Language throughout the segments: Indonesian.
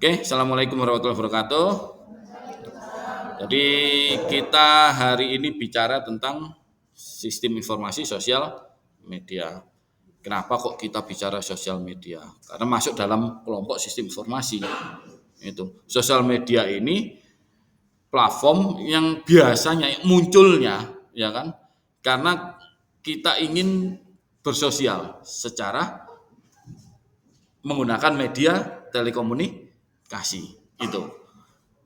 Oke, Assalamualaikum warahmatullahi wabarakatuh. Jadi kita hari ini bicara tentang sistem informasi sosial media. Kenapa kok kita bicara sosial media? Karena masuk dalam kelompok sistem informasi. Itu sosial media ini platform yang biasanya munculnya, ya kan? Karena kita ingin bersosial secara menggunakan media telekomunikasi itu.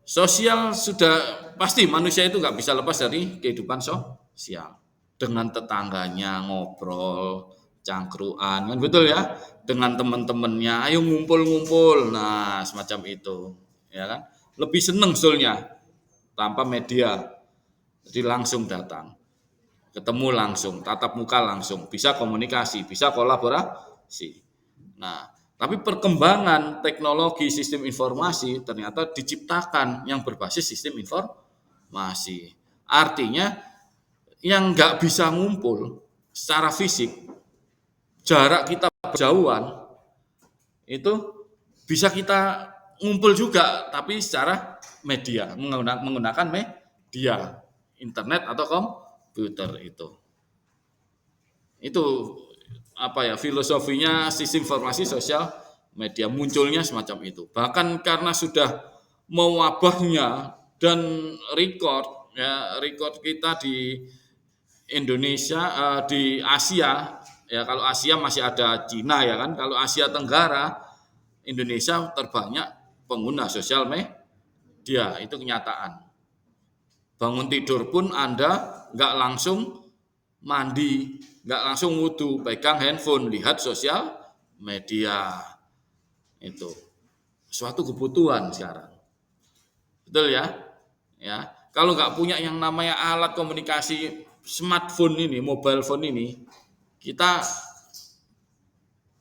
Sosial sudah pasti manusia itu nggak bisa lepas dari kehidupan sosial. Dengan tetangganya ngobrol, cangkruan, kan betul ya? Dengan teman-temannya, ayo ngumpul-ngumpul. Nah, semacam itu, ya kan? Lebih seneng sebetulnya tanpa media. Jadi langsung datang, ketemu langsung, tatap muka langsung, bisa komunikasi, bisa kolaborasi. Nah, tapi perkembangan teknologi sistem informasi ternyata diciptakan yang berbasis sistem informasi. Artinya yang nggak bisa ngumpul secara fisik, jarak kita berjauhan, itu bisa kita ngumpul juga, tapi secara media, menggunakan media, internet atau komputer itu. Itu apa ya filosofinya sistem informasi sosial media munculnya semacam itu. Bahkan karena sudah mewabahnya dan record kita di Indonesia, di Asia ya, kalau Asia masih ada Cina ya kan, kalau Asia Tenggara Indonesia terbanyak pengguna sosial media, itu kenyataan. Bangun tidur pun Anda nggak langsung mandi, nggak langsung wudhu, pegang handphone, lihat sosial media. Itu suatu kebutuhan sekarang. Betul ya? Ya. Kalau nggak punya yang namanya alat komunikasi smartphone ini, mobile phone ini, kita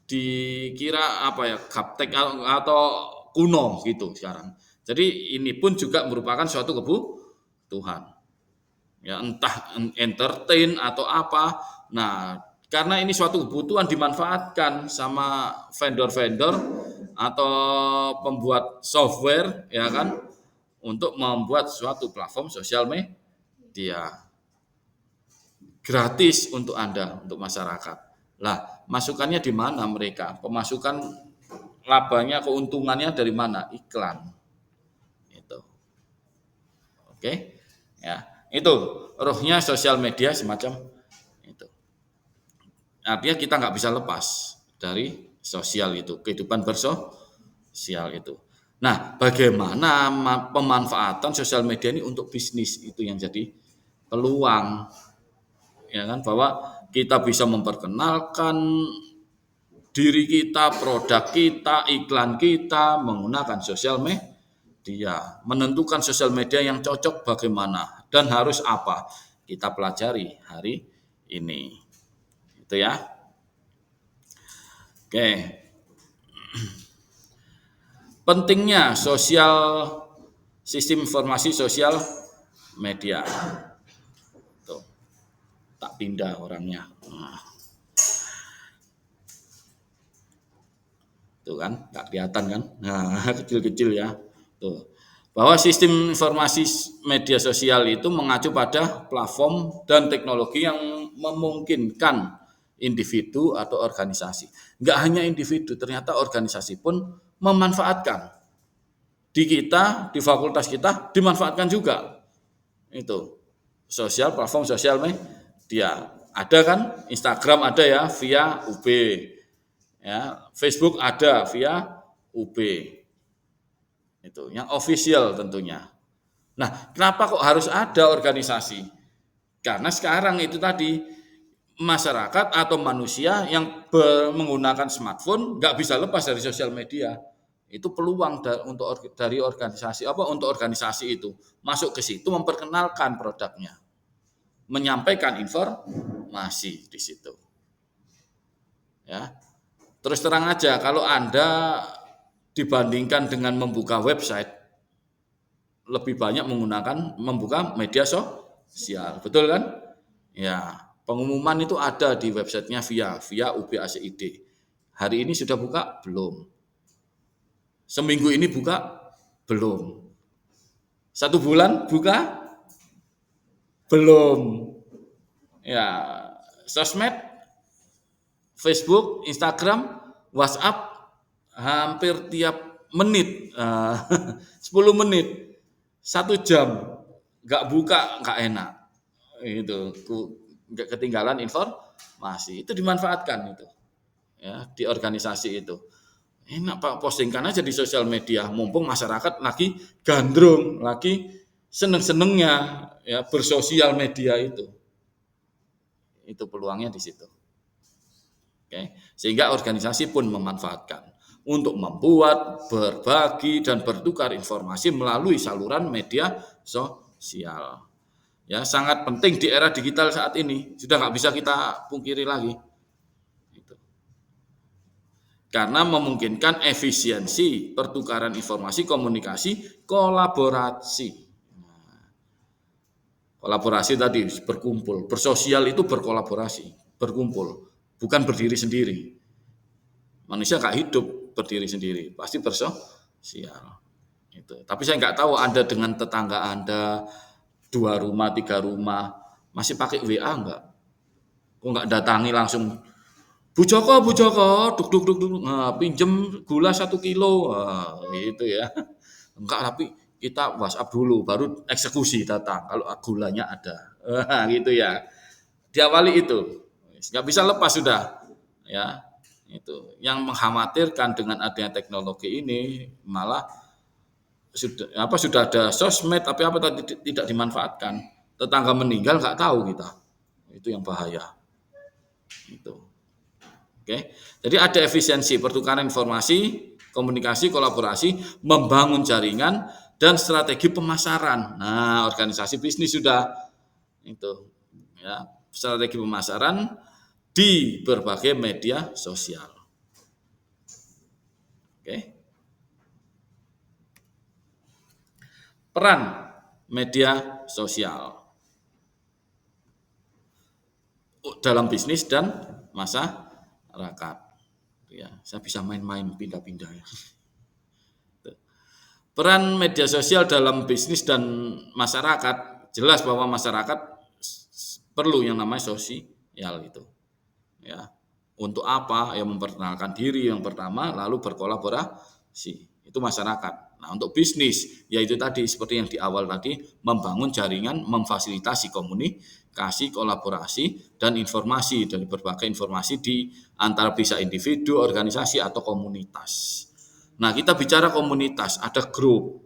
dikira apa ya, gaptek atau kuno gitu sekarang. Jadi ini pun juga merupakan suatu kebutuhan. Ya, entah entertain atau apa. Nah, karena ini suatu kebutuhan dimanfaatkan sama vendor-vendor atau pembuat software ya kan untuk membuat suatu platform sosial media gratis untuk Anda, untuk masyarakat. Lah, masukannya di mana mereka? Pemasukan labanya, keuntungannya dari mana? Iklan. Itu. Oke. Ya. Itu rohnya sosial media semacam itu. Artinya kita nggak bisa lepas dari sosial itu, kehidupan bersosial itu. Nah, bagaimana pemanfaatan sosial media ini untuk bisnis itu yang jadi peluang, ya kan, bahwa kita bisa memperkenalkan diri kita, produk kita, iklan kita menggunakan sosial media, menentukan sosial media yang cocok bagaimana dan harus apa kita pelajari hari ini. Itu ya. Oke. Pentingnya sistem informasi sosial media. Tuh. Tak pindah orangnya. Nah. Tuh kan, nggak kelihatan kan? Nah, kecil-kecil ya. Tuh. Bahwa sistem informasi media sosial itu mengacu pada platform dan teknologi yang memungkinkan individu atau organisasi. Nggak hanya individu, ternyata organisasi pun memanfaatkan. Di kita, di fakultas kita, dimanfaatkan juga. Itu platform sosial media. Ada kan, Instagram ada ya, via UB. Ya, Facebook ada via UB. Itu yang official tentunya. Nah, kenapa kok harus ada organisasi? Karena sekarang itu tadi masyarakat atau manusia yang menggunakan smartphone nggak bisa lepas dari sosial media. Itu peluang dari organisasi untuk organisasi itu masuk ke situ, memperkenalkan produknya, menyampaikan informasi di situ. Ya, terus terang aja kalau Anda dibandingkan dengan membuka website, lebih banyak membuka media sosial, betul kan? Ya, pengumuman itu ada di websitenya via UB ACID. Hari ini sudah buka? Belum. Seminggu ini buka? Belum. 1 bulan buka? Belum. Ya, sosmed, Facebook, Instagram, WhatsApp hampir tiap menit, 10 menit, 1 jam, nggak buka nggak enak, itu nggak ketinggalan informasi, itu dimanfaatkan itu, ya di organisasi itu. Enak Pak, postingkan aja di sosial media, mumpung masyarakat lagi gandrung, lagi seneng-senengnya ya bersosial media itu peluangnya di situ. Oke, sehingga organisasi pun memanfaatkan untuk membuat, berbagi, dan bertukar informasi melalui saluran media sosial. Ya, sangat penting di era digital saat ini, sudah nggak bisa kita pungkiri lagi. Karena memungkinkan efisiensi pertukaran informasi, komunikasi, kolaborasi. Kolaborasi tadi berkumpul, bersosial itu berkolaborasi, berkumpul, bukan berdiri sendiri. Manusia nggak hidup berdiri sendiri, pasti bersosial. Itu. Tapi saya nggak tahu Anda dengan tetangga Anda 2 rumah, 3 rumah masih pakai WA nggak? Kok nggak datangi langsung? Bu Joko, duk duk duk duk, nah, pinjem gula 1 kilo, nah, gitu ya. Enggak, tapi kita WhatsApp dulu, baru eksekusi datang kalau gulanya ada, gitu ya. Diawali itu, nggak bisa lepas sudah, ya. Itu yang mengkhawatirkan dengan adanya teknologi ini malah sudah ada sosmed tapi tadi tidak dimanfaatkan. Tetangga meninggal nggak tahu kita, itu yang bahaya. Itu. Oke, jadi ada efisiensi pertukaran informasi, komunikasi, kolaborasi, membangun jaringan dan strategi pemasaran. Nah, organisasi bisnis sudah itu, ya, strategi pemasaran di berbagai media sosial. Oke, peran media sosial dalam bisnis dan masyarakat. Ya, saya bisa main-main pindah-pindah ya. Peran media sosial dalam bisnis dan masyarakat, jelas bahwa masyarakat perlu yang namanya sosial itu. Ya. Untuk apa? Ya memperkenalkan diri yang pertama, lalu berkolaborasi. Itu masyarakat. Nah, untuk bisnis, yaitu tadi seperti yang di awal tadi, membangun jaringan, memfasilitasi komunikasi, kolaborasi, dan informasi dari berbagai informasi di antara bisa individu, organisasi, atau komunitas. Nah, kita bicara komunitas, ada grup.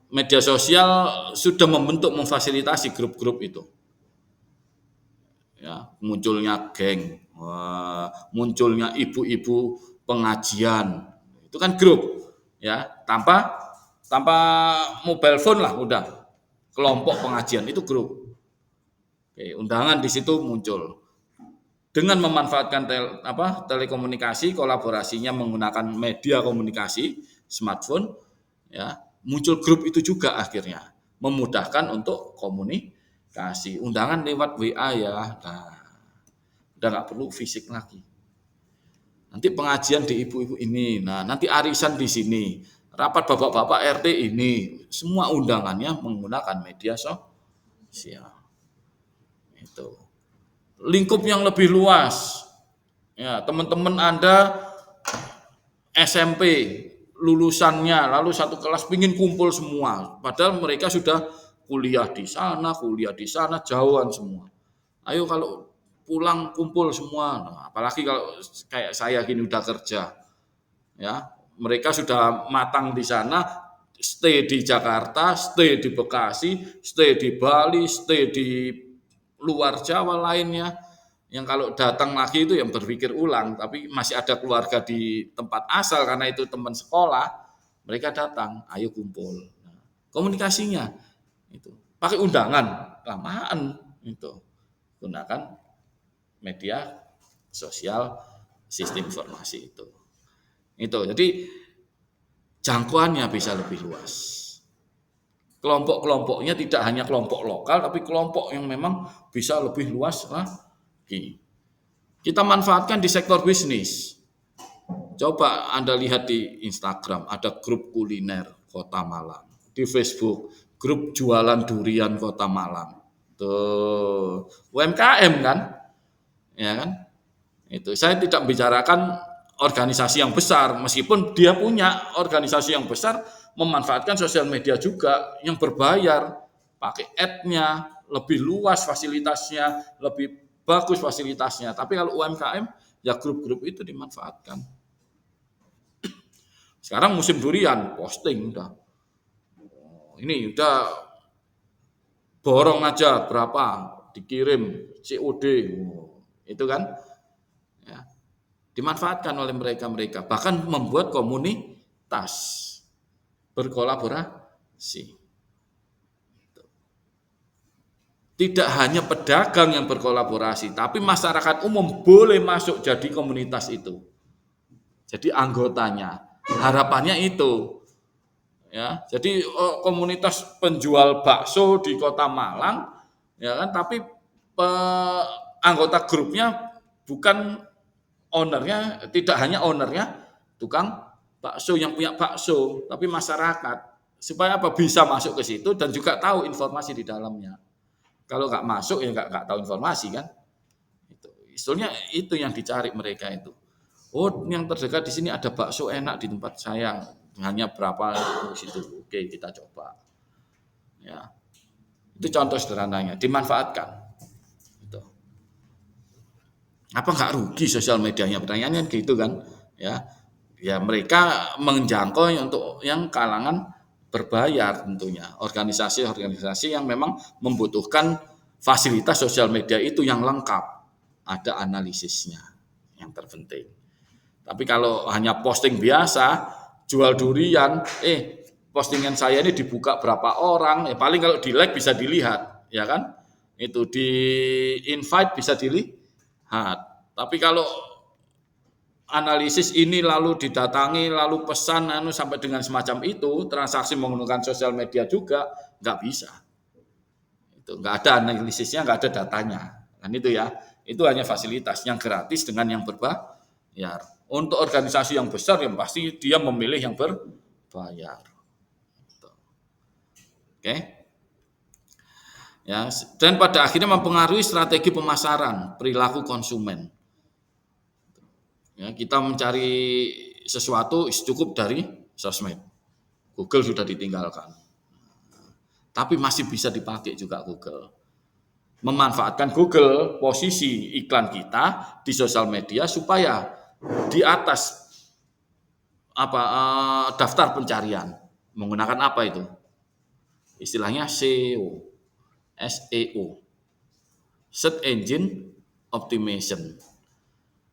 Media sosial sudah memfasilitasi grup-grup itu. Ya, munculnya geng, munculnya ibu-ibu pengajian, itu kan grup, ya, tanpa mobile phone lah udah kelompok pengajian itu grup. Oke, undangan di situ muncul. Dengan memanfaatkan telekomunikasi, kolaborasinya menggunakan media komunikasi, smartphone, ya, muncul grup itu juga akhirnya memudahkan untuk komunikasi. Undangan lewat WA ya, nah, udah nggak perlu fisik lagi. Nanti pengajian di ibu-ibu ini, nah nanti arisan di sini, rapat bapak-bapak RT ini, semua undangannya menggunakan media sosial. Itu. Lingkup yang lebih luas. Ya, teman-teman Anda SMP lulusannya lalu satu kelas pingin kumpul semua, padahal mereka sudah kuliah di sana, jauhan semua. Ayo kalau pulang kumpul semua, nah, apalagi kalau kayak saya gini udah kerja, ya mereka sudah matang di sana, stay di Jakarta, stay di Bekasi, stay di Bali, stay di luar Jawa lainnya, yang kalau datang lagi itu yang berpikir ulang, tapi masih ada keluarga di tempat asal karena itu teman sekolah, mereka datang, ayo kumpul. Nah, komunikasinya itu pakai undangan, lamaan itu gunakan media sosial, sistem informasi itu. Jadi jangkauannya bisa lebih luas. Kelompok-kelompoknya tidak hanya kelompok lokal, tapi kelompok yang memang bisa lebih luas lagi. Kita manfaatkan di sektor bisnis. Coba Anda lihat di Instagram, ada grup kuliner Kota Malang. Di Facebook, grup jualan durian Kota Malang. Tuh, UMKM kan? Ya kan? Itu saya tidak bicarakan organisasi yang besar, meskipun dia punya organisasi yang besar, memanfaatkan sosial media juga yang berbayar, pakai ad-nya, lebih luas fasilitasnya, lebih bagus fasilitasnya. Tapi kalau UMKM, ya grup-grup itu dimanfaatkan. Sekarang musim durian, posting udah. Ini udah borong aja berapa, dikirim COD. Itu kan ya, dimanfaatkan oleh mereka-mereka. Bahkan membuat komunitas berkolaborasi. Tidak hanya pedagang yang berkolaborasi, tapi masyarakat umum boleh masuk jadi komunitas itu. Jadi anggotanya. Harapannya itu. Ya, jadi komunitas penjual bakso di Kota Malang, ya kan, tapi anggota grupnya bukan ownernya, tidak hanya ownernya tukang bakso yang punya bakso, tapi masyarakat, supaya apa, bisa masuk ke situ dan juga tahu informasi di dalamnya. Kalau nggak masuk ya nggak tahu informasi kan. Itu istilahnya itu yang dicari mereka itu. Oh, yang terdekat di sini ada bakso enak di tempat saya, hanya berapa di situ. Oke, kita coba. Ya, itu contoh sederhananya, dimanfaatkan. Itu. Apa nggak rugi sosial medianya? Pertanyaannya gitu kan? Ya, ya mereka menjangkau untuk yang kalangan berbayar tentunya. Organisasi-organisasi yang memang membutuhkan fasilitas sosial media itu yang lengkap. Ada analisisnya yang terpenting. Tapi kalau hanya posting biasa, jual durian, postingan saya ini dibuka berapa orang, ya paling kalau di like bisa dilihat, ya kan? Itu di invite bisa dilihat. Tapi kalau analisis ini lalu didatangi, lalu pesan sampai dengan semacam itu, transaksi menggunakan sosial media juga nggak bisa. Itu nggak ada analisisnya, nggak ada datanya. Kan itu ya. Itu hanya fasilitas yang gratis dengan yang berbayar. Untuk organisasi yang besar yang pasti dia memilih yang berbayar. Oke. Ya, dan pada akhirnya mempengaruhi strategi pemasaran, perilaku konsumen. Ya, kita mencari sesuatu cukup dari sosmed. Google sudah ditinggalkan. Tapi masih bisa dipakai juga Google. Memanfaatkan Google posisi iklan kita di sosial media supaya di atas daftar pencarian menggunakan apa itu? Istilahnya SEO. SEO. Search Engine Optimization.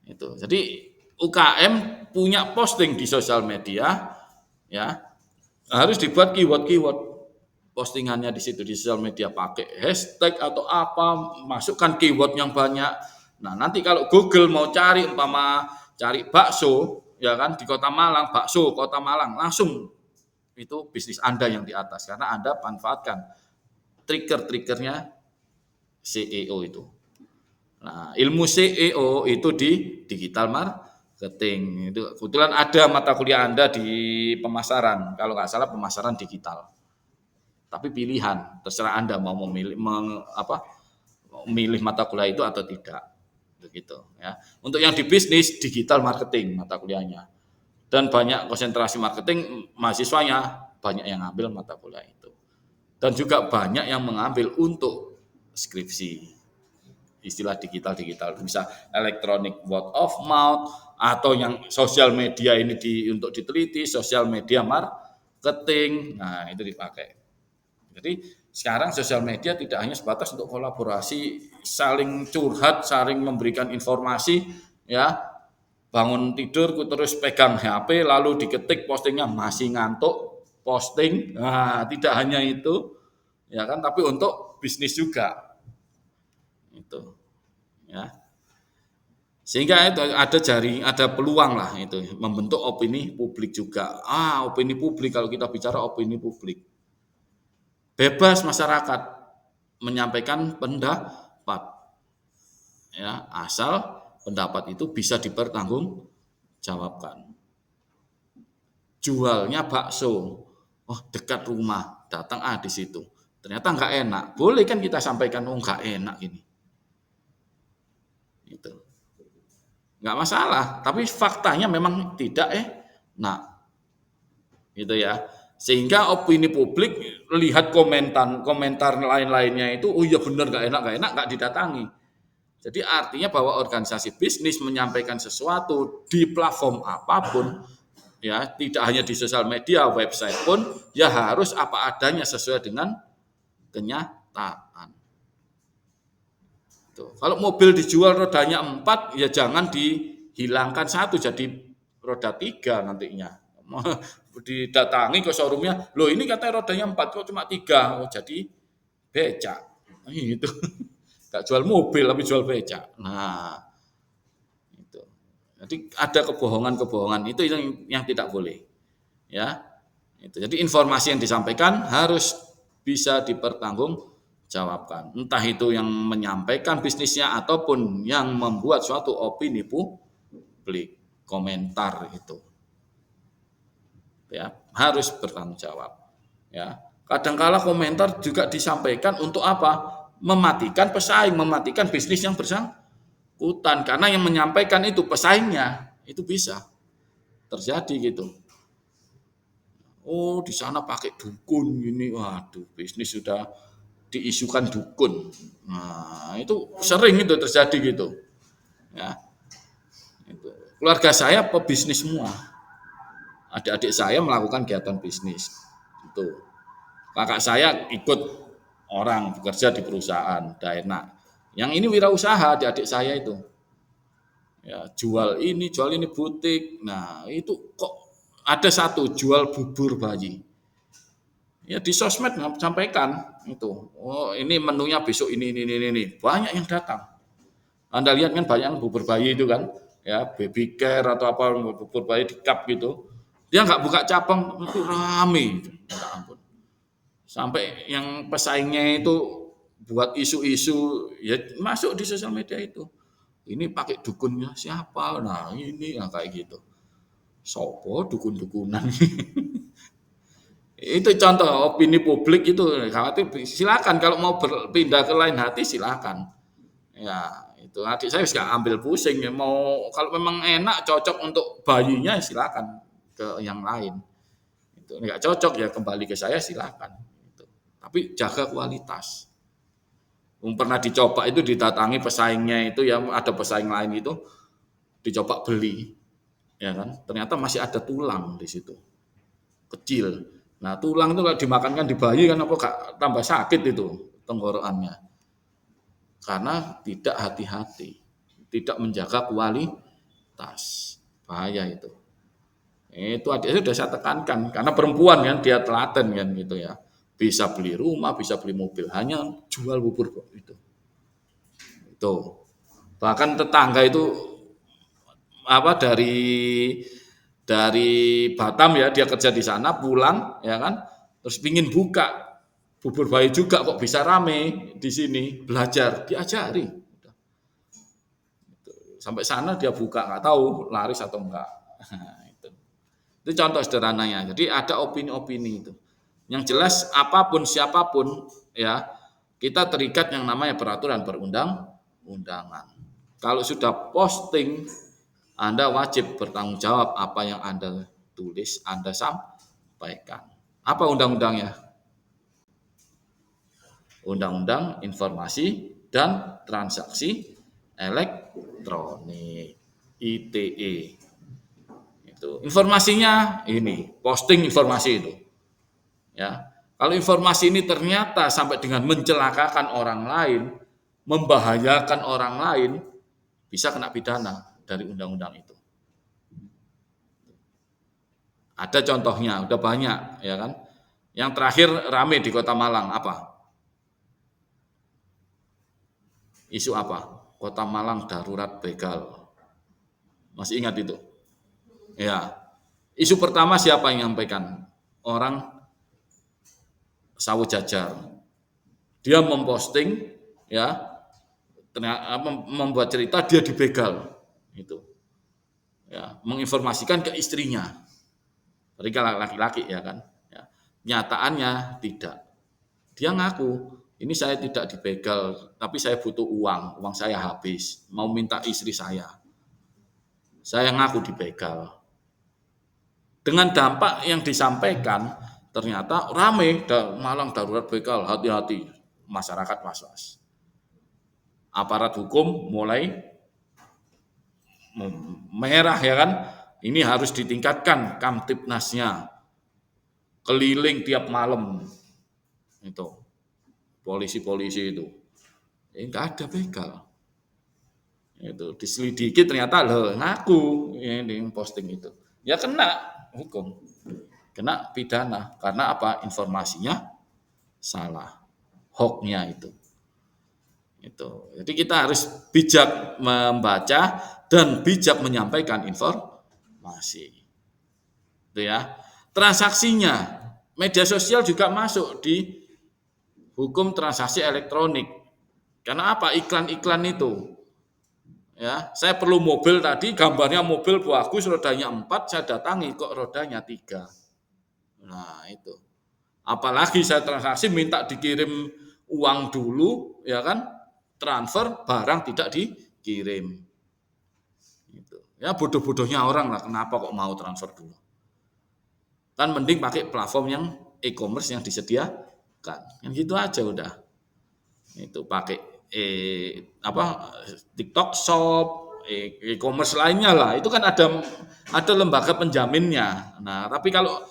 Itu. Jadi UKM punya posting di sosial media, ya harus dibuat keyword-keyword postingannya di situ di sosial media, pakai hashtag atau apa, masukkan keyword yang banyak. Nah nanti kalau Google mau cari cari bakso, ya kan, di Kota Malang, bakso Kota Malang, langsung itu bisnis Anda yang di atas karena Anda manfaatkan trigger-triggernya SEO itu. Nah, ilmu SEO itu di digital marketing. Itu kebetulan ada mata kuliah Anda di pemasaran, kalau nggak salah pemasaran digital. Tapi pilihan, terserah Anda mau memilih memilih mata kuliah itu atau tidak. Begitu ya. Untuk yang di bisnis digital marketing mata kuliahnya. Dan banyak konsentrasi marketing mahasiswanya banyak yang ngambil mata kuliah itu. Dan juga banyak yang mengambil untuk skripsi. Istilah digital bisa electronic word of mouth atau yang sosial media ini untuk diteliti, sosial media marketing. Nah, itu dipakai. Jadi sekarang sosial media tidak hanya sebatas untuk kolaborasi, saling curhat, saling memberikan informasi, ya. Bangun tidur terus pegang HP lalu diketik postingnya masih ngantuk, posting. Nah, tidak hanya itu, ya kan, tapi untuk bisnis juga. Itu. Ya. Sehingga itu ada peluang lah itu membentuk opini publik juga. Opini publik, kalau kita bicara opini publik. Bebas masyarakat menyampaikan pendapat, ya asal pendapat itu bisa dipertanggungjawabkan. jualnya bakso. Oh, dekat rumah, datang di situ. Ternyata nggak enak. Boleh kan kita sampaikan, oh nggak enak ini. Itu. Nggak masalah, tapi faktanya memang tidak nah, gitu ya. Sehingga opini publik lihat komentar lain-lainnya itu, oh iya benar nggak enak, nggak didatangi. Jadi artinya bahwa organisasi bisnis menyampaikan sesuatu di platform apapun, ya tidak hanya di sosial media, website pun, ya harus apa adanya sesuai dengan kenyataan. Tuh. Kalau mobil dijual rodanya 4, ya jangan dihilangkan satu jadi roda 3 nantinya. Didatangi ke showroomnya, loh ini katanya rodanya 4 kok cuma 3, oh jadi becak. Itu. Gak jual mobil tapi jual becak. Nah, itu. Jadi ada kebohongan-kebohongan itu yang tidak boleh. Ya. Itu. Jadi informasi yang disampaikan harus bisa dipertanggungjawabkan. Entah itu yang menyampaikan bisnisnya ataupun yang membuat suatu opini publik, komentar itu. Ya, harus bertanggung jawab. Ya. Kadangkala komentar juga disampaikan untuk apa? Mematikan pesaing, mematikan bisnis yang bersangkutan. Karena yang menyampaikan itu pesaingnya, itu bisa terjadi gitu. Oh, di sana pakai dukun ini, waduh, bisnis sudah diisukan dukun. Nah, itu sering itu terjadi gitu. Ya, itu. Keluarga saya pebisnis semua. Adik-adik saya melakukan kegiatan bisnis. Itu. Kakak saya ikut orang bekerja di perusahaan, udah enak. Yang ini wirausaha, adik-adik saya itu. Ya, jual ini butik. Nah, itu kok ada satu jual bubur bayi. Ya di sosmed sampaikan itu. Oh, ini menunya besok ini. Banyak yang datang. Anda lihat kan banyak bubur bayi itu kan, ya baby care atau apa bubur bayi di cup gitu. Dia nggak buka cabang itu rame. Ya ampun. Sampai yang pesaingnya itu buat isu-isu ya masuk di sosial media itu. Ini pakai dukunnya siapa? Nah, ini ya kayak gitu. Sopo dukun-dukunan. Itu contoh opini publik itu khawatir silakan kalau mau berpindah ke lain hati silakan. Ya, itu adik saya juga ambil pusing ya mau kalau memang enak cocok untuk bayinya silakan ke yang lain. Itu enggak cocok ya kembali ke saya silakan. Itu. Tapi jaga kualitas. Pernah dicoba itu didatangi pesaingnya itu ya ada pesaing lain itu dicoba beli ya kan ternyata masih ada tulang di situ kecil. Nah tulang itu kalau dimakankan di bayi kan apa gak tambah sakit itu tenggorokannya karena tidak hati-hati, tidak menjaga kualitas, bahaya itu. Itu adik saya sudah saya tekankan karena perempuan kan dia telaten kan gitu ya, bisa beli rumah, bisa beli mobil, hanya jual bubur itu. Itu bahkan tetangga itu apa dari Batam ya dia kerja di sana pulang ya kan terus pingin buka bubur bayi juga kok bisa rame di sini belajar diajari sampai sana dia buka nggak tahu laris atau enggak itu contoh sederhananya jadi ada opini-opini itu yang jelas apapun siapapun ya kita terikat yang namanya peraturan perundang-undangan kalau sudah posting Anda wajib bertanggung jawab apa yang Anda tulis, Anda sampaikan. Apa undang-undangnya? Undang-undang Informasi dan Transaksi Elektronik ITE. Itu informasinya ini, posting informasi itu. Ya. Kalau informasi ini ternyata sampai dengan mencelakakan orang lain, membahayakan orang lain, bisa kena pidana dari undang-undang itu. Ada contohnya, udah banyak, ya kan? Yang terakhir rame di Kota Malang apa? Isu apa? Kota Malang darurat begal. Masih ingat itu? Ya. Isu pertama siapa yang menyampaikan? Orang Sawo Jajar. Dia memposting, ya, membuat cerita dia dibegal, itu. Ya, menginformasikan ke istrinya. Mereka laki-laki ya kan. Ya. Nyataannya tidak. Dia ngaku, ini saya tidak dibegal, tapi saya butuh uang saya habis, mau minta istri saya. Saya ngaku dibegal. Dengan dampak yang disampaikan, ternyata rame, Malang darurat begal, hati-hati, masyarakat was-was. Aparat hukum mulai merah ya kan, ini harus ditingkatkan Kamtibnasnya, keliling tiap malam, itu polisi-polisi itu, nggak ada begal. Itu diselidiki ternyata loh ngaku ini posting itu, ya kena hukum, kena pidana karena apa? Informasinya salah, hoax-nya itu. Jadi kita harus bijak membaca dan bijak menyampaikan informasi. Itu ya. Transaksinya, media sosial juga masuk di hukum transaksi elektronik. Karena apa? Iklan-iklan itu. Ya, saya perlu mobil tadi, gambarnya mobil bagus, rodanya 4, saya datangi kok rodanya 3. Nah, itu. Apalagi saya transaksi minta dikirim uang dulu, ya kan? Transfer, barang tidak dikirim. Gitu. Ya bodoh-bodohnya orang lah, kenapa kok mau transfer dulu? Kan mending pakai platform yang e-commerce yang disediakan. Yang gitu aja udah. Itu pakai TikTok Shop, e-commerce lainnya lah. Itu kan ada lembaga penjaminnya. Nah, tapi kalau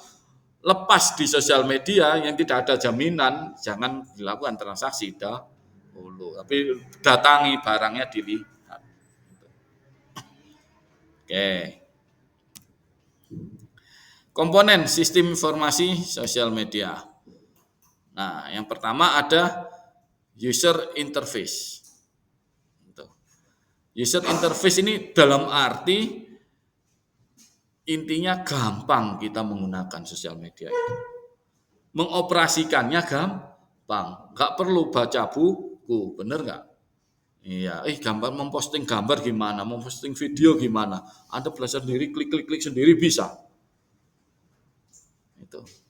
lepas di sosial media yang tidak ada jaminan, jangan dilakukan transaksi dahulu. Tapi datangi barangnya dilihat. Oke. Komponen sistem informasi sosial media. Nah, yang pertama ada user interface. User interface ini dalam arti intinya gampang kita menggunakan sosial media itu. Mengoperasikannya gampang, nggak perlu baca buku, bener nggak? Iya, gambar memposting gambar gimana, memposting video gimana? Anda belajar sendiri, klik sendiri bisa.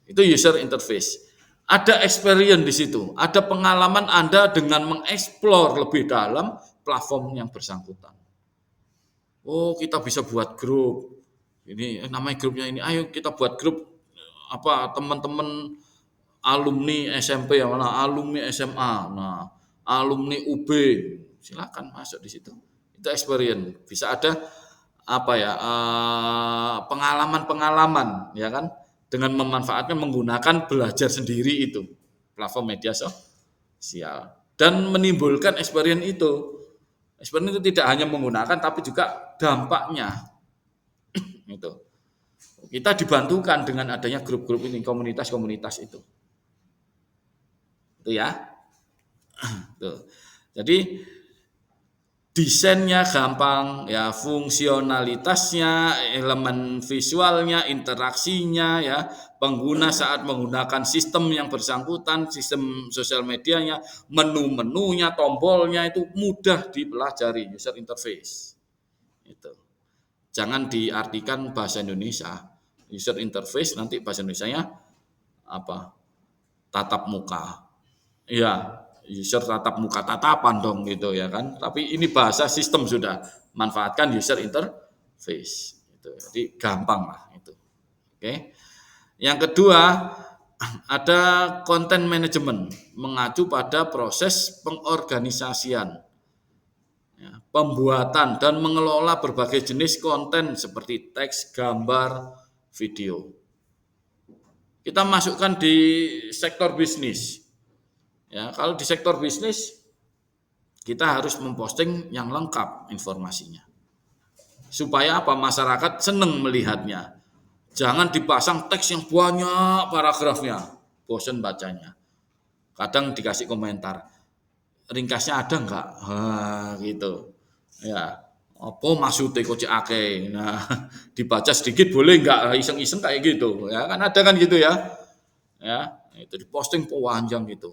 Itu user interface. Ada experience di situ, ada pengalaman Anda dengan mengeksplor lebih dalam platform yang bersangkutan. Oh, kita bisa buat grup. Ini namanya grupnya ini. Ayo kita buat grup teman-teman alumni SMP yang mana, alumni SMA, nah, alumni UB. Silakan masuk di situ. Itu experience. Bisa ada pengalaman-pengalaman, ya kan? Dengan memanfaatkan menggunakan belajar sendiri itu platform media sosial dan menimbulkan experience itu. Experience itu tidak hanya menggunakan tapi juga dampaknya. Itu. Kita dibantukan dengan adanya grup-grup ini, komunitas-komunitas itu. Itu ya. Tuh. Jadi desainnya gampang, ya fungsionalitasnya, elemen visualnya, interaksinya, ya pengguna saat menggunakan sistem yang bersangkutan, sistem sosial medianya, menu-menunya, tombolnya itu mudah dipelajari, user interface. Itu. Jangan diartikan bahasa Indonesia, user interface nanti bahasa Indonesianya tatap muka, ya. User tatap muka tatapan dong gitu ya kan. Tapi ini bahasa sistem sudah manfaatkan user interface. Itu. Jadi gampang lah itu. Oke. Yang kedua ada content management mengacu pada proses pengorganisasian, ya, pembuatan dan mengelola berbagai jenis konten seperti teks, gambar, video. Kita masukkan di sektor bisnis. Ya, kalau di sektor bisnis kita harus memposting yang lengkap informasinya. Supaya apa? Masyarakat senang melihatnya. Jangan dipasang teks yang banyak paragrafnya, bosan bacanya. Kadang dikasih komentar, ringkasnya ada enggak? Gitu. Ya, apa maksudnya kok akeh? Nah, dibaca sedikit boleh enggak? Iseng-iseng kayak gitu. Ya, kan ada kan gitu ya. Ya, itu diposting panjang gitu.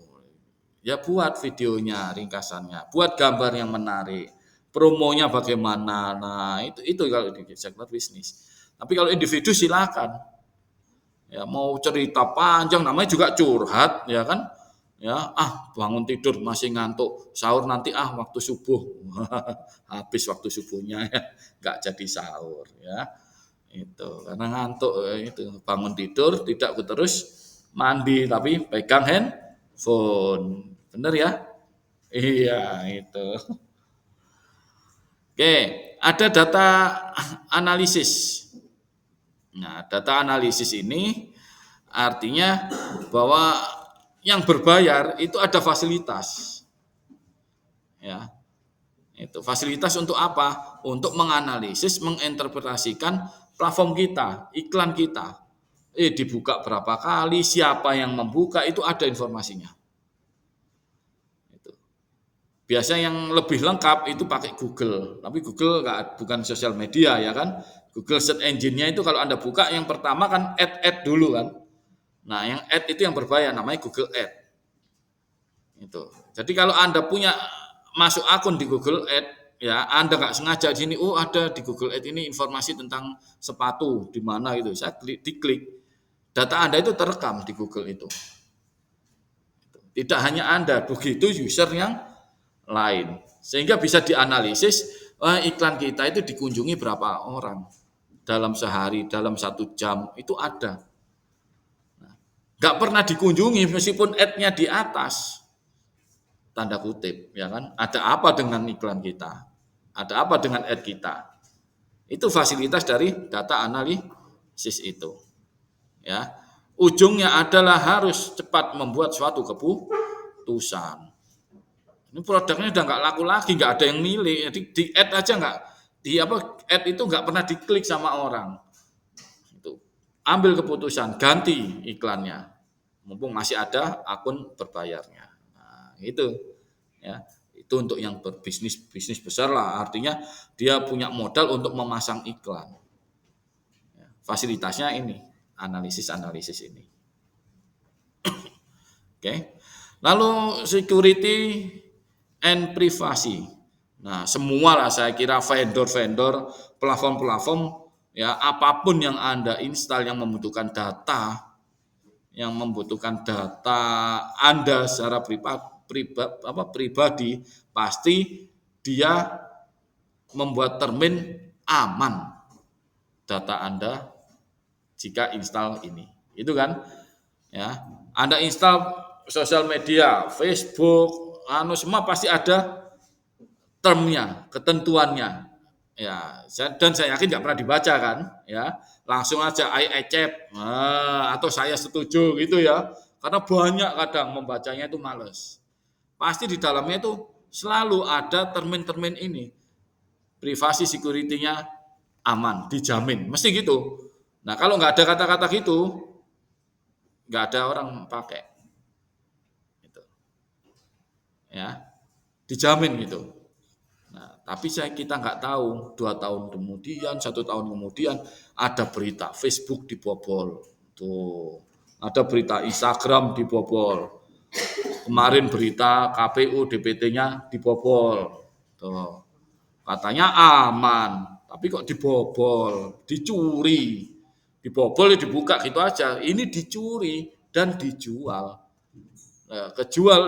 Ya buat videonya, ringkasannya, buat gambar yang menarik, promonya bagaimana. Nah, itu kalau di sektor bisnis. Tapi kalau individu silakan. Ya mau cerita panjang namanya juga curhat ya kan. Ya, bangun tidur masih ngantuk, sahur nanti waktu subuh. Habis waktu subuhnya ya, nggak jadi sahur ya. Itu karena ngantuk itu bangun tidur tidak terus mandi tapi pegang handphone. Bener ya? Iya, itu. Oke, ada data analisis. Nah, data analisis ini artinya bahwa yang berbayar itu ada fasilitas. Ya, itu fasilitas untuk apa? Untuk menganalisis, menginterpretasikan platform kita, iklan kita. Dibuka berapa kali, siapa yang membuka, itu ada informasinya. Itu. Biasanya yang lebih lengkap itu pakai Google, tapi Google bukan sosial media ya kan. Google Search Engine-nya itu kalau Anda buka yang pertama kan ad dulu kan. Nah, yang ad itu yang berbayar namanya Google Ad. Itu. Jadi kalau Anda punya masuk akun di Google Ad, ya Anda nggak sengaja di sini, ada di Google Ad ini informasi tentang sepatu di mana gitu. Saya diklik, data Anda itu terekam di Google itu. Tidak hanya Anda, begitu user yang lain. Sehingga bisa dianalisis iklan kita itu dikunjungi berapa orang dalam sehari, dalam 1 jam, itu ada. Nggak pernah dikunjungi meskipun ad-nya di atas, tanda kutip, ya kan? Ada apa dengan iklan kita? Ada apa dengan ad kita? Itu fasilitas dari data analisis itu. Ya, ujungnya adalah harus cepat membuat suatu keputusan. Ini produknya udah nggak laku lagi, nggak ada yang milih. Jadi di ad aja nggak, ad itu nggak pernah diklik sama orang. Itu ambil keputusan, ganti iklannya, mumpung masih ada akun berbayarnya. Nah, itu ya, itu untuk yang berbisnis besar lah. Artinya dia punya modal untuk memasang iklan. Ya, fasilitasnya ini, analisis ini. Oke. Lalu security and privacy. Nah, semua lah saya kira vendor-vendor, platform-platform, ya apapun yang Anda install yang membutuhkan data Anda secara pribadi, pasti dia membuat termin aman data Anda jika install ini. Itu kan? Ya, Anda install sosial media, Facebook, semua pasti ada termnya, ketentuannya. Ya, dan saya yakin nggak pernah dibaca kan, ya. Langsung aja I accept atau saya setuju gitu ya. Karena banyak kadang membacanya itu males. Pasti di dalamnya itu selalu ada termin-termin ini. Privasi security-nya aman, dijamin, mesti gitu. Nah, kalau nggak ada kata-kata gitu, nggak ada orang pakai. Gitu. Ya, dijamin gitu. Nah, tapi kita nggak tahu 2 tahun kemudian, 1 tahun kemudian ada berita Facebook dibobol, tuh ada berita Instagram dibobol, kemarin berita KPU DPT-nya dibobol, tuh katanya aman, tapi kok dibobol, dicuri, dibobol dibuka gitu aja, ini dicuri dan dijual.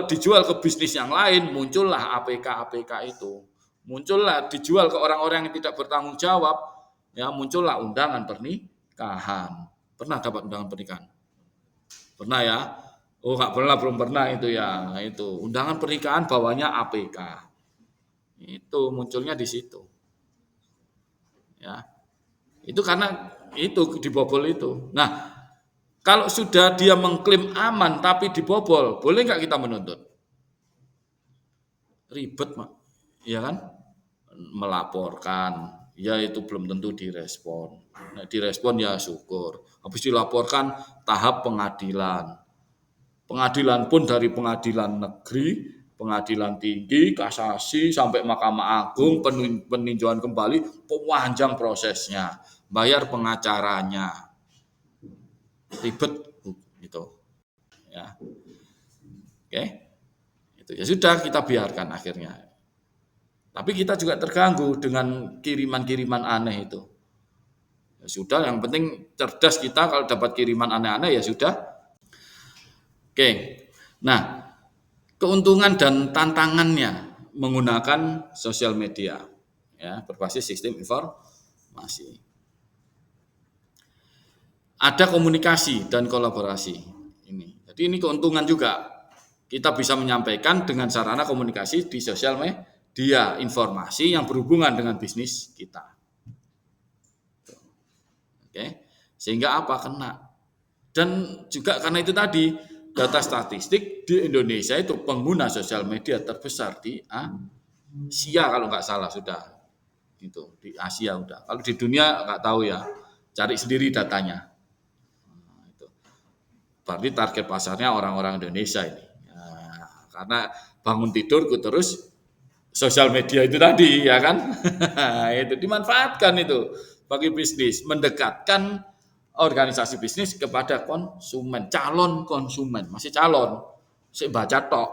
Dijual ke bisnis yang lain, muncullah APK itu. Muncullah dijual ke orang-orang yang tidak bertanggung jawab, ya muncullah undangan pernikahan. Pernah dapat undangan pernikahan? Pernah ya? Oh, nggak pernah, belum pernah itu ya. Nah, itu undangan pernikahan bawahnya APK. Itu munculnya di situ. Ya. Itu karena itu dibobol itu. Nah, kalau sudah dia mengklaim aman tapi dibobol, boleh nggak kita menuntut? Ribet, Mak. Ya kan? Melaporkan, ya itu belum tentu direspon. Nah, direspon ya syukur. Habis dilaporkan tahap pengadilan. Pengadilan pun dari pengadilan negeri, pengadilan tinggi, kasasi, sampai Mahkamah Agung, peninjauan kembali, panjang prosesnya. Bayar pengacaranya. Ribet gitu. Ya. Oke. Itu ya sudah kita biarkan akhirnya. Tapi kita juga terganggu dengan kiriman-kiriman aneh itu. Ya sudah, yang penting cerdas kita, kalau dapat kiriman aneh-aneh ya sudah. Oke. Nah, keuntungan dan tantangannya menggunakan sosial media ya berbasis sistem informasi. Ada komunikasi dan kolaborasi ini. Jadi ini keuntungan juga. Kita bisa menyampaikan dengan sarana komunikasi di sosial media informasi yang berhubungan dengan bisnis kita. Oke. Sehingga apa? Kena. Dan juga karena itu tadi data statistik di Indonesia itu pengguna sosial media terbesar di Asia kalau nggak salah sudah itu di Asia udah. Kalau di dunia nggak tahu ya, cari sendiri datanya. Nah, itu. Berarti target pasarnya orang-orang Indonesia ini. Nah, karena bangun tidurku terus sosial media itu tadi ya kan, itu dimanfaatkan itu bagi bisnis, mendekatkan organisasi bisnis kepada konsumen, calon konsumen, masih calon, saya baca tok.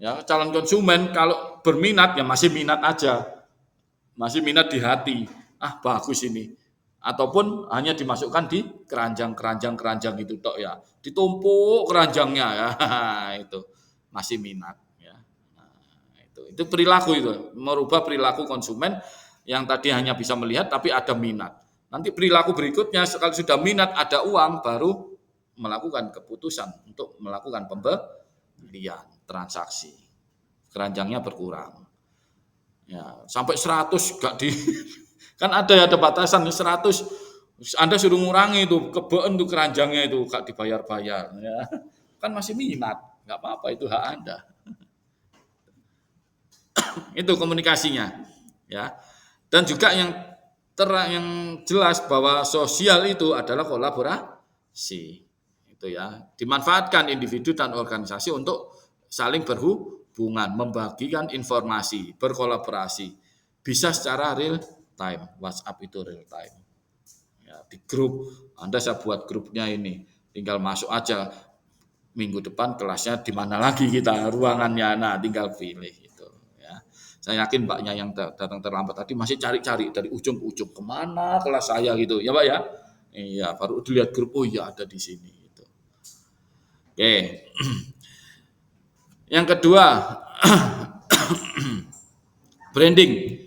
Ya, calon konsumen kalau berminat ya masih minat aja. Masih minat di hati. Ah, bagus ini. Ataupun hanya dimasukkan di keranjang itu tok ya. Ditumpuk keranjangnya ya. Itu masih minat ya. Nah, itu perilaku itu, merubah perilaku konsumen yang tadi hanya bisa melihat tapi ada minat. Nanti perilaku berikutnya kalau sudah minat ada uang baru melakukan keputusan untuk melakukan pembelian transaksi. Keranjangnya berkurang. Ya, sampai 100 gak di kan ada batasan 100 Anda suruh ngurangi itu kebeen tuh keranjangnya itu gak dibayar-bayar ya. Kan masih minat, nggak apa-apa itu hak Anda. Itu komunikasinya ya. Dan juga yang jelas bahwa sosial itu adalah kolaborasi. Itu ya, dimanfaatkan individu dan organisasi untuk saling berhubungan, membagikan informasi, berkolaborasi. Bisa secara real time. WhatsApp itu real time. Ya, di grup, Anda saya buat grupnya ini, tinggal masuk aja. Minggu depan kelasnya di mana lagi kita ruangannya, nah tinggal pilih itu. Ya. Saya yakin mbaknya yang datang terlambat tadi masih cari-cari dari ujung ke ujung kemana kelas saya gitu, ya mbak ya. Iya, baru dilihat grup, oh iya ada di sini. Gitu. Oke, yang kedua branding,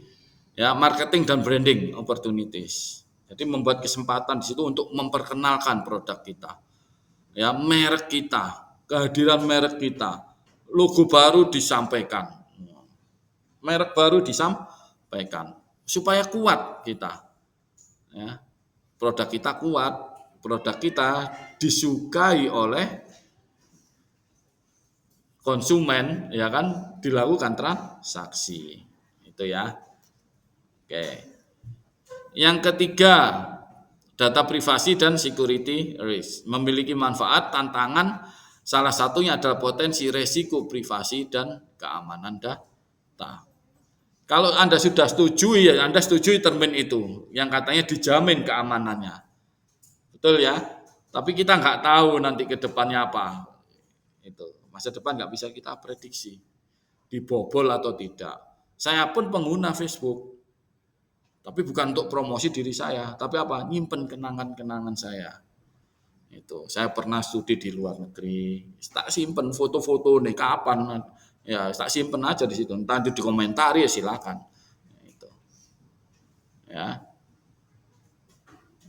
ya marketing dan branding opportunities. Jadi membuat kesempatan di situ untuk memperkenalkan produk kita. Ya, merek kita, kehadiran merek kita, logo baru disampaikan, merek baru disampaikan supaya kuat kita, ya, produk kita kuat, produk kita disukai oleh konsumen, ya kan, dilakukan transaksi, itu ya. Oke, yang ketiga data privasi dan security risk memiliki manfaat, tantangan salah satunya adalah potensi resiko privasi dan keamanan data. Kalau Anda sudah setuju ya Anda setujui termin itu yang katanya dijamin keamanannya. Betul ya? Tapi kita nggak tahu nanti ke depannya apa. Itu masa depan nggak bisa kita prediksi. Dibobol atau tidak. Saya pun pengguna Facebook. Tapi bukan untuk promosi diri saya, tapi apa? Nyimpen kenangan-kenangan saya. Itu. Saya pernah studi di luar negeri. Tak simpen foto-foto nih kapan? Ya, tak simpen aja di situ. Entah itu dikomentari ya silakan. Itu. Ya.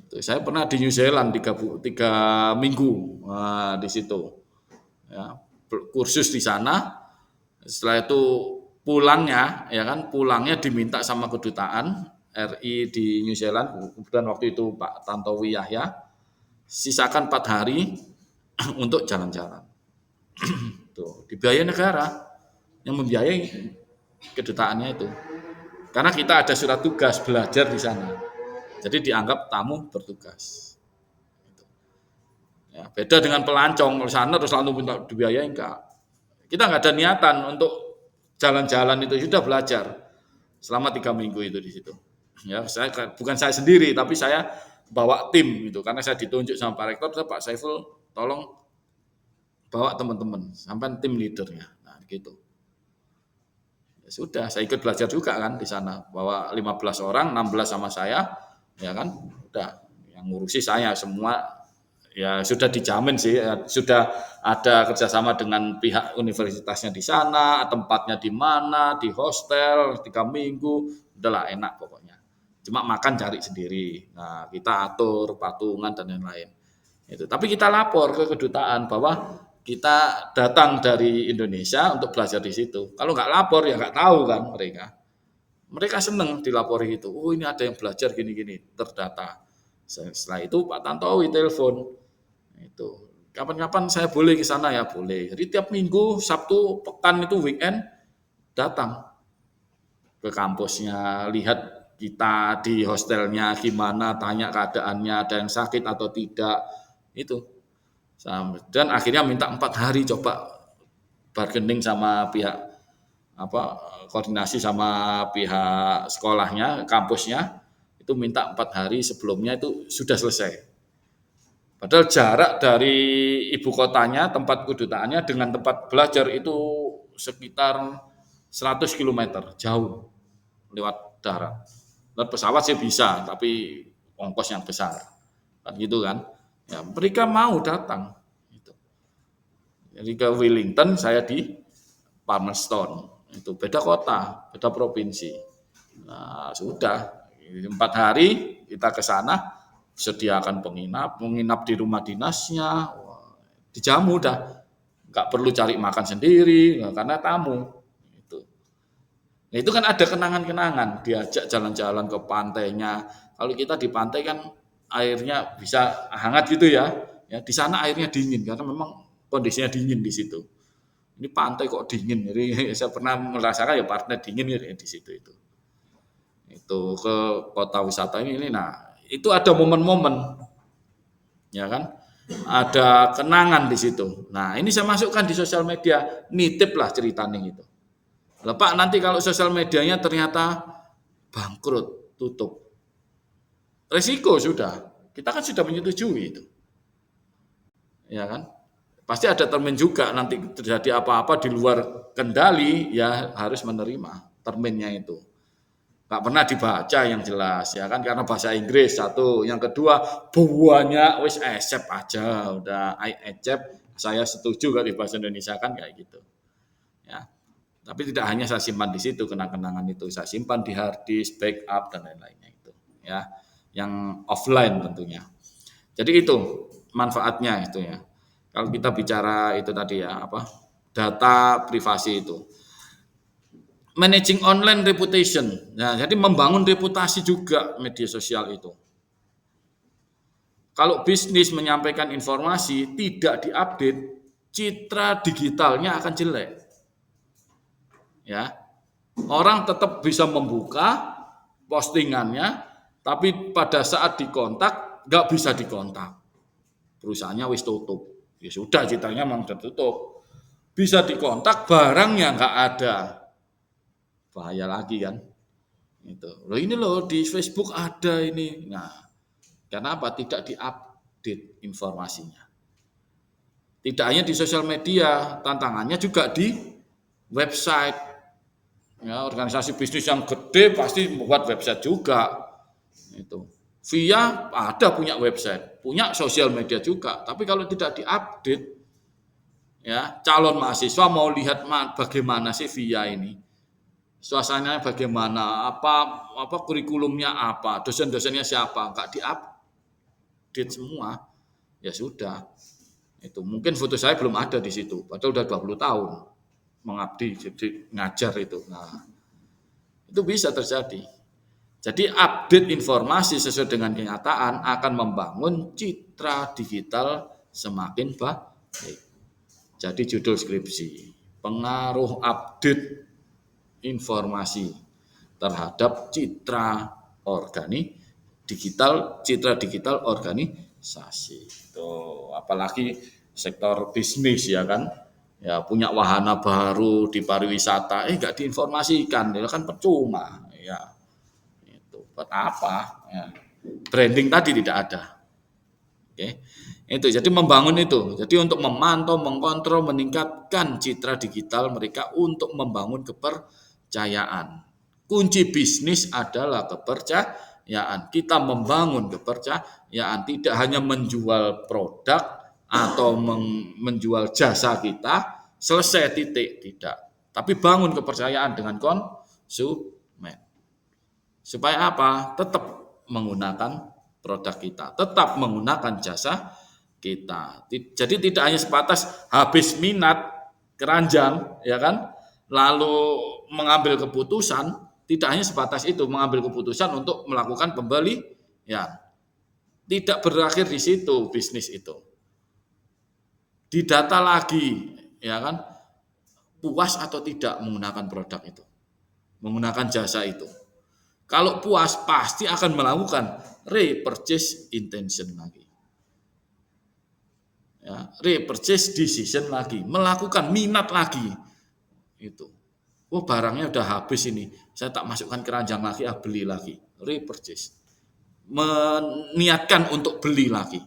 Itu. Saya pernah di New Zealand 3 minggu di situ. Ya, kursus di sana. Setelah itu pulangnya diminta sama kedutaan RI di New Zealand, kemudian waktu itu Pak Tantowi Yahya, sisakan 4 hari untuk jalan-jalan. Tuh, dibiayai negara yang membiayai kedutaannya itu. Karena kita ada surat tugas belajar di sana. Jadi dianggap tamu bertugas. Ya, beda dengan pelancong di sana terus lalu minta dibiayai enggak. Kita nggak ada niatan untuk jalan-jalan itu, sudah belajar selama 3 minggu itu di situ. Ya, bukan saya sendiri, tapi saya bawa tim itu karena saya ditunjuk sama Pak Rektor, Pak Saiful, tolong bawa teman-teman sampai tim leadernya. Nah, gitu. Ya sudah, saya ikut belajar juga kan di sana. Bawa 15 orang, 16 sama saya, ya kan? Udah yang ngurusi saya semua, ya sudah dijamin sih, ya, sudah ada kerjasama dengan pihak universitasnya di sana, tempatnya di mana, di hostel 3 minggu, udahlah enak pokoknya. Cuma makan cari sendiri. Nah, kita atur patungan dan lain-lain. Itu. Tapi kita lapor ke kedutaan bahwa kita datang dari Indonesia untuk belajar di situ. Kalau nggak lapor ya nggak tahu kan mereka. Mereka seneng dilapori itu. Oh ini ada yang belajar gini-gini, terdata. Setelah itu Pak Tantowi telepon. Itu. Kapan-kapan saya boleh ke sana ya boleh. Jadi tiap minggu, Sabtu, pekan itu weekend datang ke kampusnya, lihat kita di hostelnya gimana, tanya keadaannya, ada yang sakit atau tidak, itu. Dan akhirnya minta 4 hari coba bargaining sama pihak apa koordinasi sama pihak sekolahnya, kampusnya, itu minta 4 hari sebelumnya itu sudah selesai. Padahal jarak dari ibu kotanya, tempat kedutaannya dengan tempat belajar itu sekitar 100 kilometer, jauh lewat darat. Lewat pesawat sih bisa, tapi ongkos yang besar. Kan gitu kan. Ya, mereka mau datang. Gitu. Jadi ke Wellington, saya di Palmerston. Itu beda kota, beda provinsi. Nah, sudah 4 hari kita ke sana, sediakan menginap di rumah dinasnya, dijamu dah, nggak perlu cari makan sendiri karena tamu. Nah, itu kan ada kenangan-kenangan, diajak jalan-jalan ke pantainya. Kalau kita di pantai kan airnya bisa hangat gitu ya. Ya di sana airnya dingin karena memang kondisinya dingin di situ. Ini pantai kok dingin. Jadi saya pernah merasakan ya partner dingin ya di situ itu. Itu ke kota wisata ini. Nah, itu ada momen-momen. Ya kan? Ada kenangan di situ. Nah, ini saya masukkan di sosial media, nitip lah ceritanya gitu. Lah Pak, nanti kalau sosial medianya ternyata bangkrut, tutup. Resiko sudah. Kita kan sudah menyetujui itu. Ya kan? Pasti ada termin juga nanti terjadi apa-apa di luar kendali ya harus menerima terminnya itu. Nggak pernah dibaca yang jelas ya kan karena bahasa Inggris satu, yang kedua banyak wis accept aja udah I accept saya setuju kalau di bahasa Indonesia kan kayak gitu. Ya. Tapi tidak hanya saya simpan di situ kenang-kenangan itu, saya simpan di hard disk, backup dan lain-lainnya itu, ya, yang offline tentunya. Jadi itu manfaatnya itu ya. Kalau kita bicara itu tadi ya apa data privasi itu, managing online reputation. Nah, jadi membangun reputasi juga media sosial itu. Kalau bisnis menyampaikan informasi tidak diupdate, citra digitalnya akan jelek. Ya, orang tetap bisa membuka postingannya, tapi pada saat dikontak nggak bisa dikontak. Perusahaannya wis tutup. Ya sudah, citranya memang tertutup. Bisa dikontak, barangnya nggak ada. Bahaya lagi kan. Itu. Loh ini loh di Facebook ada ini. Nah, kenapa tidak diupdate informasinya? Tidak hanya di sosial media, tantangannya juga di website. Ya, organisasi bisnis yang gede pasti membuat website juga. Itu. Via ada punya website, punya sosial media juga. Tapi kalau tidak diupdate, ya calon mahasiswa mau lihat bagaimana sih Via ini, suasananya bagaimana, apa kurikulumnya apa, dosen-dosennya siapa, nggak diupdate semua, ya sudah. Itu mungkin foto saya belum ada di situ, padahal udah 20 tahun mengabdi jadi ngajar itu. Nah, itu bisa terjadi. Jadi update informasi sesuai dengan kenyataan akan membangun citra digital semakin baik. Jadi judul skripsi, pengaruh update informasi terhadap citra digital organisasi. Itu apalagi sektor bisnis ya kan. Ya punya wahana baru di pariwisata, nggak diinformasikan, itu kan percuma. Ya, itu buat apa? Ya. Branding tadi tidak ada. Oke, itu jadi membangun itu. Jadi untuk memantau, mengkontrol, meningkatkan citra digital mereka untuk membangun kepercayaan. Kunci bisnis adalah kepercayaan. kita membangun kepercayaan, tidak hanya menjual produk atau menjual jasa kita, selesai titik, tidak. Tapi bangun kepercayaan dengan konsumen. Supaya apa? Tetap menggunakan produk kita, tetap menggunakan jasa kita. Jadi tidak hanya sebatas habis minat keranjang, ya kan? Lalu mengambil keputusan, tidak hanya sebatas itu mengambil keputusan untuk melakukan pembelian. Tidak berakhir di situ bisnis itu. Didata lagi, ya kan? Puas atau tidak menggunakan produk itu, menggunakan jasa itu. Kalau puas, pasti akan melakukan repurchase intention lagi. Ya, repurchase decision lagi, melakukan minat lagi. Itu. Oh, barangnya udah habis ini, saya tak masukkan keranjang lagi, beli lagi. Repurchase. Meniatkan untuk beli lagi.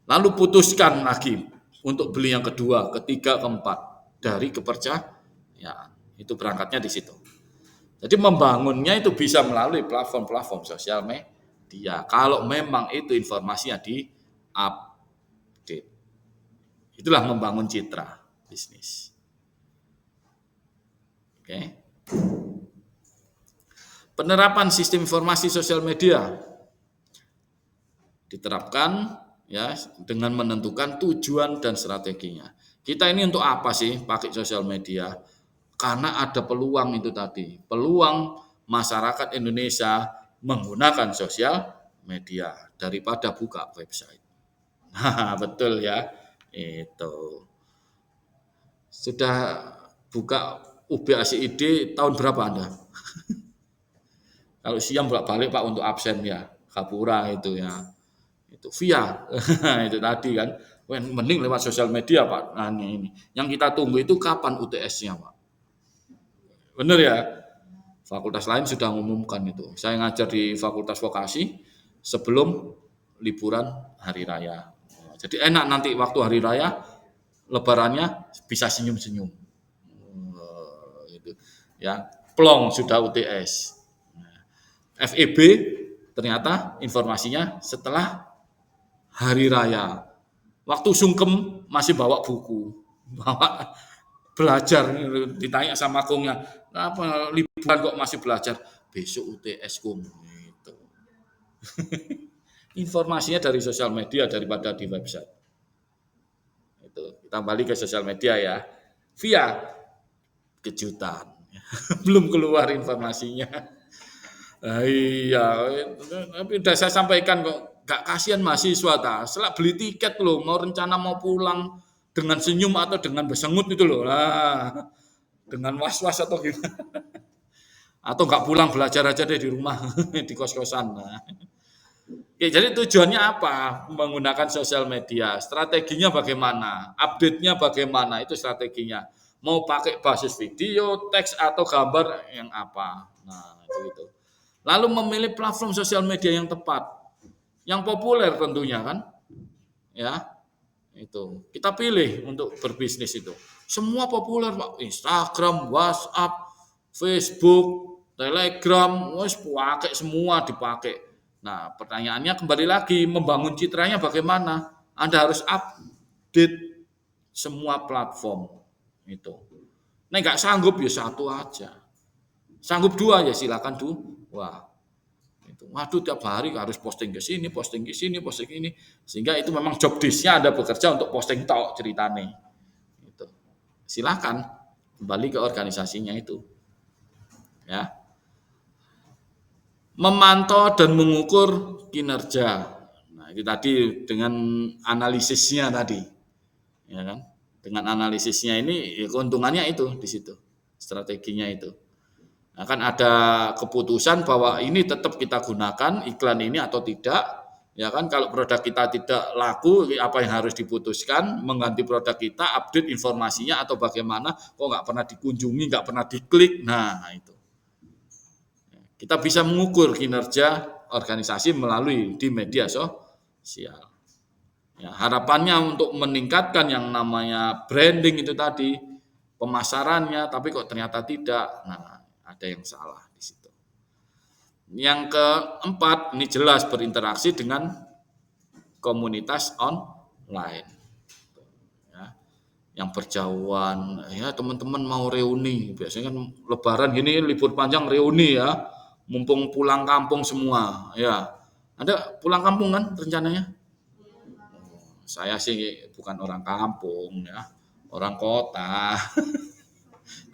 Lalu putuskan lagi untuk beli yang kedua, ketiga, keempat. Dari kepercayaan. Itu berangkatnya di situ. Jadi membangunnya itu bisa melalui platform-platform sosial media. Kalau memang itu informasinya di-update. Itulah membangun citra bisnis. Oke. Penerapan sistem informasi sosial media diterapkan ya dengan menentukan tujuan dan strateginya. Kita ini untuk apa sih pakai sosial media? Karena ada peluang itu tadi, peluang masyarakat Indonesia menggunakan sosial media daripada buka website. Nah, betul ya, itu. Sudah buka UBACID tahun berapa Anda? Kalau siang bolak-balik Pak untuk absen ya, Gapura itu ya. Itu via, itu tadi kan. Mending lewat sosial media Pak. Nah, ini. Yang kita tunggu itu kapan UTS-nya Pak? Benar ya, fakultas lain sudah mengumumkan itu. Saya ngajar di fakultas vokasi sebelum liburan hari raya. Jadi enak nanti waktu hari raya, lebarannya bisa senyum-senyum. Gitu. Ya, plong sudah UTS. FEB ternyata informasinya setelah hari raya. Waktu sungkem masih bawa buku, bawa belajar, ditanya sama kongnya, apa liburan kok masih belajar? Besok UTS kong. Gitu. Informasinya dari sosial media daripada di website. Itu kita balik ke sosial media ya. Via kejutan, belum keluar informasinya. Iya, tapi udah saya sampaikan kok, gak kasihan mahasiswa setelah beli tiket loh, mau rencana mau pulang dengan senyum atau dengan bersengut itu loh, dengan was-was atau gimana, atau nggak pulang belajar aja deh di rumah, di kos-kosan. Oke, jadi tujuannya apa? Menggunakan sosial media, strateginya bagaimana, update-nya bagaimana, itu strateginya. Mau pakai basis video, teks atau gambar yang apa? Nah, itu. Lalu memilih platform sosial media yang tepat, yang populer tentunya kan, ya. Itu kita pilih untuk berbisnis itu. Semua populer Pak, Instagram, WhatsApp, Facebook, Telegram, pakai semua dipakai. Nah, pertanyaannya kembali lagi, membangun citranya bagaimana? Anda harus update semua platform itu. Nah, nggak sanggup ya satu aja. Sanggup dua ya silakan dua. Waduh, tiap hari harus posting ke sini, posting ke sini, posting ke ini. Sehingga itu memang job desk-nya Anda bekerja untuk posting tok ceritane. Gitu. Silakan kembali ke organisasinya itu. Ya. Memantau dan mengukur kinerja. Nah, itu tadi dengan analisisnya tadi. Ya kan? Dengan analisisnya ini ya keuntungannya itu di situ. Strateginya itu. Nah, kan ada keputusan bahwa ini tetap kita gunakan iklan ini atau tidak, ya kan? Kalau produk kita tidak laku, apa yang harus diputuskan? Mengganti produk kita, update informasinya atau bagaimana? Kok nggak pernah dikunjungi, nggak pernah diklik? Nah, itu. Kita bisa mengukur kinerja organisasi melalui di media sosial. Ya, harapannya untuk meningkatkan yang namanya branding itu tadi, pemasarannya, tapi kok ternyata tidak. Nah, ada yang salah di situ. Yang keempat, ini jelas berinteraksi dengan komunitas online. Ya, yang berjauhan, ya teman-teman mau reuni, biasanya kan Lebaran gini libur panjang reuni ya, mumpung pulang kampung semua. Ya, Anda pulang kampung kan rencananya? Saya sih bukan orang kampung ya, orang kota.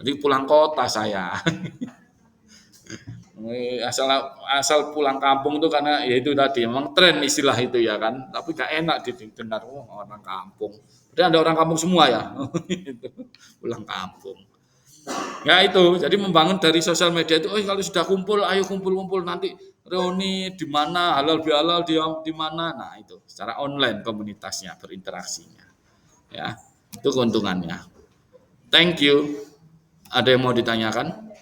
Jadi pulang kota saya. Asal asal pulang kampung itu karena ya itu tadi memang tren istilah itu ya kan, tapi gak enak didengar orang kampung. Jadi ada orang kampung semua ya, itu pulang kampung. Ya itu, jadi membangun dari sosial media itu, oh kalau sudah kumpul, ayo kumpul-kumpul nanti reuni di mana, halal bihalal di mana, nah itu secara online komunitasnya berinteraksinya, ya itu keuntungannya. Thank you. Ada yang mau ditanyakan?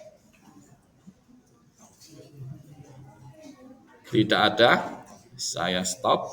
Tidak ada, saya stop.